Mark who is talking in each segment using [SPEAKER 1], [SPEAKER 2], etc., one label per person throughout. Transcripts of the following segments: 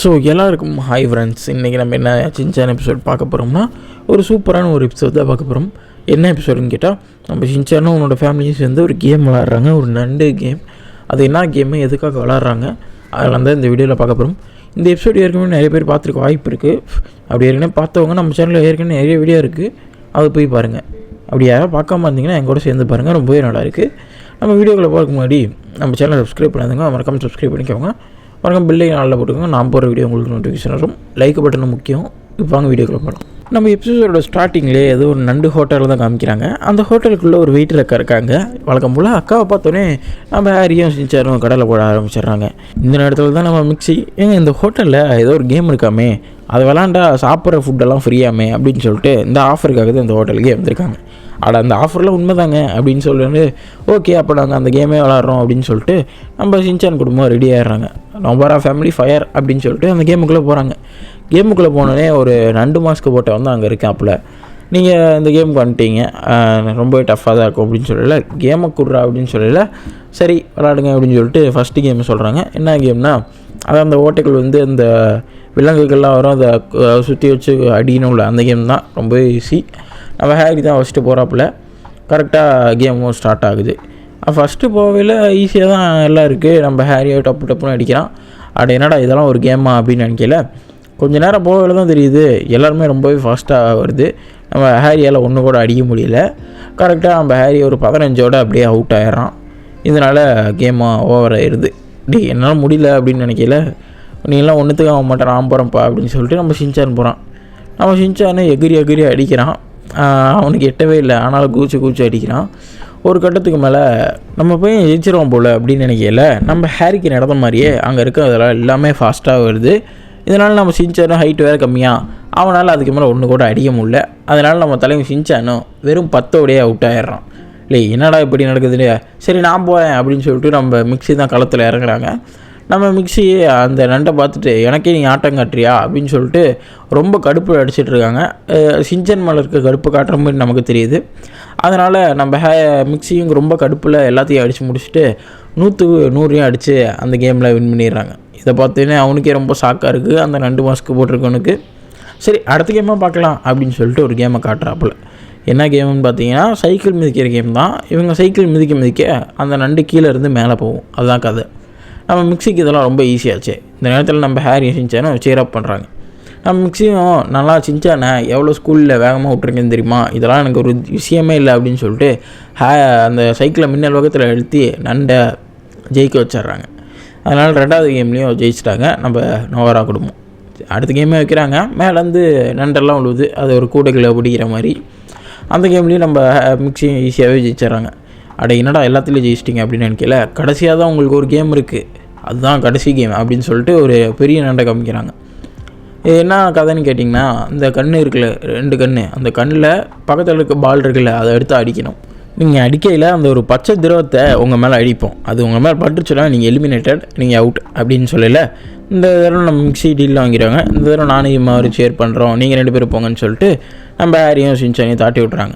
[SPEAKER 1] So எல்லாருக்கும் hi friends. இன்றைக்கி நம்ம என்ன சின்சான் எபிசோட் பார்க்க போகிறோம்னா ஒரு சூப்பரான ஒரு எபிசோட் தான் பார்க்க போகிறோம். என்ன எபிசோடுன்னு கேட்டால், நம்ம சின்சானும் உன்னோட ஃபேமிலியும் சேர்ந்து ஒரு கேம் விளாட்றாங்க, ஒரு நண்டு கேம். அது என்ன கேமு, எதுக்காக விளாட்றாங்க, அதெல்லாம் தான் இந்த வீடியோவில் பார்க்க போகிறோம். இந்த எபிசோடு ஏற்கனவே நிறைய பேர் பார்த்துருக்க வாய்ப்பு இருக்குது. அப்படி ஏற்கனவே பார்த்தவங்க நம்ம சேனலில் ஏற்கனவே நிறைய வீடியோ இருக்குது, அது போய் பாருங்கள். அப்படி யாராவது பார்க்காம இருந்தீங்கன்னா என் கூட சேர்ந்து பாருங்கள், ரொம்பவே நல்லா இருக்குது. நம்ம வீடியோக்களை பார்க்க முன்னாடி நம்ம சேனலை சப்ஸ்கிரைப் பண்ணாதுங்க, மறக்காமல் சப்ஸ்கிரைப் பண்ணிக்கோங்க. மறக்காம பில்லையும் நல்லா போட்டுக்கோங்க. நான் போகிற வீடியோ உங்களுக்கு நோட்டிஃபிகேஷன் வரும். லைக் பட்டனும் முக்கியம். இப்போ வாங்க வீடியோக்குள்ள போகலாம். நம்ம எபிசோடோட ஸ்டார்டிங்லேயே ஏதோ ஒரு நண்டு ஹோட்டலில் தான் காமிக்கிறாங்க. அந்த ஹோட்டலுக்குள்ளே ஒரு வெயிட்டர் அக்கா இருக்காங்க. வழக்கம் போல் அக்காவை பார்த்தோன்னே நம்ம ஹாரியும் சின்சானும் கடலை போட ஆரம்பிச்சிடுறாங்க. இந்த நேரத்தில் தான் நம்ம மிக்ஸி, ஏங்க இந்த ஹோட்டலில் ஏதோ ஒரு கேம் இருக்காமே, அதை விளாண்டா சாப்பிட்ற ஃபுட்டெல்லாம் ஃப்ரீயாமே அப்படின்னு சொல்லிட்டு இந்த ஆஃபருக்காக தான் இந்த ஹோட்டலுக்கே வந்திருக்காங்க. அந்த ஆஃபரில் உண்மை தாங்க அப்படின்னு சொல்லிட்டு, ஓகே அப்போ நாங்கள் அந்த கேமே விளாட்றோம் அப்படின்னு சொல்லிட்டு நம்ம சின்சான் குடும்பம் ரெடி ஆகிடுறாங்க. நொபாரா ஃபேமிலி ஃபயர் அப்படின்னு சொல்லிட்டு அந்த கேமுக்குள்ளே போகிறாங்க. கேமுக்குள்ளே போனோடனே ஒரு நண்டு மாஸ்க்கு போட்ட வந்து அங்கே இருக்கேன். அப்போ நீங்கள் இந்த கேமுக்கு வந்துட்டீங்க, ரொம்பவே டஃப்பாக தான் இருக்கும் அப்படின்னு சொல்லல, கேமை குடுறா அப்படின்னு சொல்லல, சரி விளாடுங்க அப்படின்னு சொல்லிட்டு ஃபஸ்ட்டு கேம் சொல்கிறாங்க. என்ன கேம்னா, அதான் அந்த ஓட்டைகள் வந்து அந்த விலங்குகள்லாம் வரும், அதை சுற்றி வச்சு அடிக்கணும் உள்ள அந்த கேம் தான். ரொம்பவே ஈஸி. நம்ம ஹேரி தான் ஃபஸ்ட்டு போகிறாப்புல. கரெக்டாக கேமும் ஸ்டார்ட் ஆகுது. ஃபஸ்ட்டு போகல ஈஸியாக தான் எல்லாம் இருக்குது. நம்ம ஹேரியை டப்பு டப்புன்னு அடிக்கிறான். என்னடா இதெல்லாம் ஒரு கேமா அப்படின்னு நினைக்கல. கொஞ்சம் நேரம் போகல தான் தெரியுது எல்லாருமே ரொம்பவே ஃபாஸ்ட்டாக வருது. நம்ம ஹேரியால் ஒன்று கூட அடிக்க முடியல. கரெக்டாக நம்ம ஹேரி ஒரு 15ஓட அப்படியே அவுட் ஆகிட்றான். இதனால் கேமாக ஓவர் ஆயிடுது. என்னால் முடியல அப்படின்னு நினைக்கல. நீங்களாம் ஒன்றுத்துக்கு ஆக மாட்டேன், நான் போகிறேன்ப்பா அப்படின்னு சொல்லிட்டு நம்ம சின்சான் போகிறான். நம்ம சின்சானு எகிரி அடிக்கிறான். அவனுக்கு எட்டவே இல்லை, ஆனாலும் கூச்சி அடிக்கிறான். ஒரு கட்டத்துக்கு மேலே நம்ம போய் ஜெயிச்சிருவோம் போல் அப்படின்னு நினைக்கல. நம்ம ஹேரிக்கு நடந்த மாதிரியே அங்கே இருக்க அதெல்லாம் எல்லாமே ஃபாஸ்ட்டாக வருது. இதனால் நம்ம சின்சானும் ஹைட் வேறு கம்மியாக, அவனால் அதுக்கு மேலே ஒன்று கூட அடிக்க முடியல. அதனால் நம்ம தலைமை சின்சானும் வெறும் 10ஓடையே அவுட் ஆகிடுறான். இல்லை என்னடா இப்படி நடக்குது இல்லையா, சரி நான் போகிறேன் அப்படின்னு சொல்லிட்டு நம்ம மிக்ஸி தான் களத்தில் இறங்குறாங்க. நம்ம மிக்ஸி அந்த நண்டை பார்த்துட்டு, எனக்கே நீ ஆட்டம் காட்டுறியா அப்படின்னு சொல்லிட்டு ரொம்ப கடுப்பு அடிச்சிட்டு இருக்காங்க. சின்சான் மேலே இருக்க கடுப்பு காட்டுற மாதிரி நமக்கு தெரியுது. அதனால் நம்ம மிக்ஸியும் ரொம்ப கடுப்பில் எல்லாத்தையும் அடித்து முடிச்சுட்டு 100க்கு 100 அடித்து அந்த கேமில் வின் பண்ணிடுறாங்க. இதை பார்த்தோன்னே அவனுக்கே ரொம்ப ஷாக்காக இருக்குது, அந்த நண்டு மாஸ்க்கு போட்டிருக்கவனுக்கு. சரி அடுத்த கேமாக பார்க்கலாம் அப்படின்னு சொல்லிட்டு ஒரு கேமை காட்டுறாப்புல. என்ன கேமுன்னு பார்த்தீங்கன்னா, சைக்கிள் மிதிக்கிற கேம் தான். இவங்க சைக்கிள் மிதிக்க அந்த நண்டு கீழே இருந்து மேலே போகும், அதுதான் கதை. நம்ம மிக்ஸிக்கு இதெல்லாம் ரொம்ப ஈஸியாச்சு. இந்த நேரத்தில் நம்ம ஹேரியும் சின்சானும் சேரப் பண்ணுறாங்க. நம்ம மிக்ஸியும் நல்லா சின்சானை எவ்வளோ ஸ்கூலில் வேகமாக விட்ருக்கேன்னு தெரியுமா, இதெல்லாம் எனக்கு ஒரு விஷயமே இல்லை அப்படின்னு சொல்லிட்டு அந்த சைக்கிளை மின்னல் வேகத்தில் அழுத்தி நண்டை ஜெயிக்க வச்சிட்றாங்க. அதனால் 2வது கேம்லேயும் ஜெயிச்சிட்டாங்க நம்ம நொபாரா குடும்பம். அடுத்த கேமே வைக்கிறாங்க. மேலேருந்து நண்டெல்லாம் விழுவுது, அது ஒரு கூடைகளை பிடிக்கிற மாதிரி. அந்த கேம்லேயும் நம்ம மிக்ஸியும் ஈஸியாகவே ஜெயிச்சிட்றாங்க. என்னடா எல்லாத்துலேயும் ஜெயிச்சிட்டிங்க அப்படின்னு நினைக்கல. கடைசியாக தான் உங்களுக்கு ஒரு கேம் இருக்குது, அதுதான் கடைசி கேம் அப்படின்னு சொல்லிட்டு ஒரு பெரிய நண்டை காமிக்கிறாங்க. என்ன கதைன்னு கேட்டிங்கன்னா, இந்த கண் இருக்குல்ல, 2 கண், அந்த கண்ணில் பக்கத்தில் இருக்க பால் இருக்குல்ல, அதை எடுத்து அடிக்கணும். நீங்கள் அடிக்கையில் அந்த ஒரு பச்சை திரவத்தை உங்கள் மேலே அடிப்போம், அது உங்கள் மேலே பட்டுச்சுன்னா நீங்கள் எலிமினேட்டட், நீங்கள் அவுட் அப்படின்னு சொல்லலை. இந்த தடவை நம்ம மிக்ஸி டீலில் வாங்கிறாங்க. இந்த தடவை நானும் இது மாதிரி ஷேர் பண்ணுறோம், நீங்கள் 2 பேரும் போங்கன்னு சொல்லிட்டு நம்ம ஹேரியும் சின்சானையும் தாட்டி விட்றாங்க.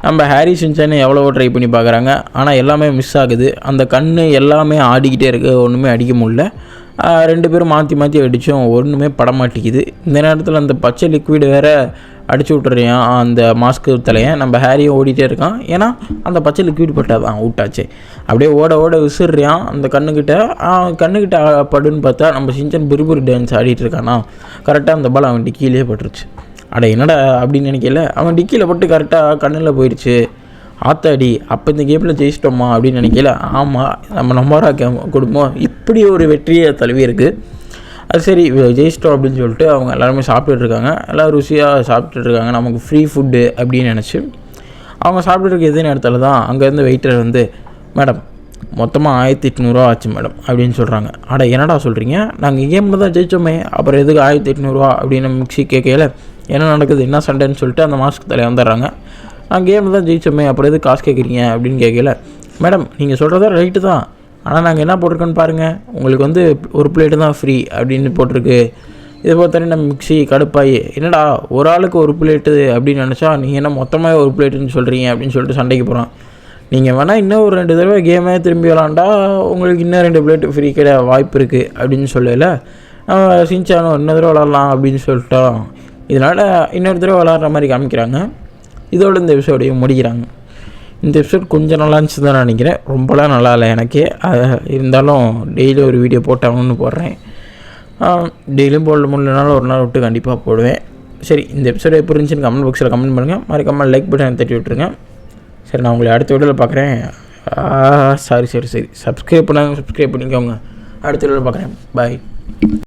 [SPEAKER 1] நம்ம ஹேரி சின்சானை எவ்வளவோ ட்ரை பண்ணி பார்க்குறாங்க, ஆனால் எல்லாமே மிஸ் ஆகுது. அந்த கண் எல்லாமே ஆடிக்கிட்டே இருக்குது, ஒன்றுமே அடிக்க முடியல. 2 பேரும் மாற்றி அடித்தோம், ஒன்றுமே படமாட்டிக்குது. இந்த நேரத்தில் அந்த பச்சை லிக்விட் வேறு அடிச்சு விட்டுறான் அந்த மாஸ்க்கு தலையை. நம்ம ஹேரியும் ஓடிட்டே இருக்கான், ஏன்னா அந்த பச்சை லிக்விட் பட்டால் தான் அவுட் ஆச்சு. அப்படியே ஓட விசிறான் அந்த கண்ணுக்கிட்ட படுன்னு பார்த்தா நம்ம சின்சான் புரி டான்ஸ் ஆடிட்டு இருக்கானா. கரெக்டாக அந்த பால் அவன் டிக்கியிலே பட்டுருச்சு. என்னடா அப்படின்னு நினைக்கல, அவன் டிக்கியில் பட்டு கரெக்டாக கண்ணில் போயிடுச்சு. ஆத்தாடி, அப்போ இந்த கேமில் ஜெயிச்சிட்டோமா அப்படின்னு நினைக்கல. ஆமாம், நம்ம நொபாரா குடும்பம் இப்படி ஒரு வெற்றியை தழுவி இருக்குது. அது சரி ஜெயிச்சிட்டோம் அப்படின்னு சொல்லிட்டு அவங்க எல்லாருமே சாப்பிட்டுட்ருக்காங்க. எல்லோரும் ருசியாக சாப்பிட்டுட்ருக்காங்க, நமக்கு ஃப்ரீ ஃபுட்டு அப்படின்னு நினச்சி. அவங்க சாப்பிட்டுருக்க எதே நேரத்தில் தான் அங்கேருந்து வெயிட்டர் வந்து, மேடம் மொத்தமாக 1800 ஆச்சு மேடம் அப்படின்னு சொல்கிறாங்க. என்னடா சொல்கிறீங்க, நாங்கள் கேமில் தான் ஜெயிச்சோமே, அப்புறம் எதுக்கு 1800 அப்படின்னு மிக்ஸி கேட்கல. என்ன நடக்குது, என்ன சண்டைன்னு சொல்லிட்டு அந்த மாஸ்க்கு தலையை வந்துடுறாங்க. நான் கேமில் தான் ஜெயிச்சோமே, அப்புறம் எதுக்கு காசு கேட்குறீங்க அப்படின்னு கேட்கல. மேடம் நீங்கள் சொல்கிறதா ரைட்டு தான், ஆனால் நாங்கள் என்ன போட்டிருக்கோன்னு பாருங்கள், உங்களுக்கு வந்து ஒரு பிளேட்டு தான் ஃப்ரீ அப்படின்னு போட்டிருக்கு. இதை பார்த்தாலே நம்ம மிக்ஸி கடுப்பாயி, என்னடா ஒரு ஆளுக்கு ஒரு பிளேட்டு அப்படின்னு நினச்சா நீங்கள் என்ன மொத்தமாக ஒரு பிளேட்டுன்னு சொல்கிறீங்க அப்படின்னு சொல்லிட்டு சண்டைக்கு போகிறான். நீங்கள் வேணால் இன்னும் ஒரு 2 தடவை கேமே திரும்பி விளாண்டா உங்களுக்கு இன்னும் 2 பிளேட்டு ஃப்ரீ கிடையாது வாய்ப்பு இருக்குது அப்படின்னு சொல்லல. சின்சானும் இன்னொரு தடவை விளாட்லாம் அப்படின்னு சொல்லிட்டோம். இதனால் இன்னொரு தடவை விளாட்ற மாதிரி காமிக்கிறாங்க. இதோட இந்த எபிசோடையும் முடிக்கிறாங்க. இந்த எபிசோட் கொஞ்சம் நல்லா இருந்துச்சு தான் நினைக்கிறேன். ரொம்பலாம் நல்லா இல்லை எனக்கே. இருந்தாலும் டெய்லி ஒரு வீடியோ போட்டாங்கன்னு போடுறேன். டெய்லியும் போட முடியலனாலும் ஒரு நாள் விட்டு கண்டிப்பாக போடுவேன். சரி, இந்த எபிசோடு எப்படி இருந்துச்சுன்னு கமெண்ட் பாக்ஸில் கமெண்ட் பண்ணுங்கள். மறக்காமல் லைக் பட்டன் தட்டி விட்டுருங்க. சரி, நான் உங்களை அடுத்த வீடியோவில் பார்க்குறேன். சரி சப்ஸ்கிரைப் பண்ணிக்கோங்க. அடுத்த வீடியோவில் பார்க்குறேன். பாய்.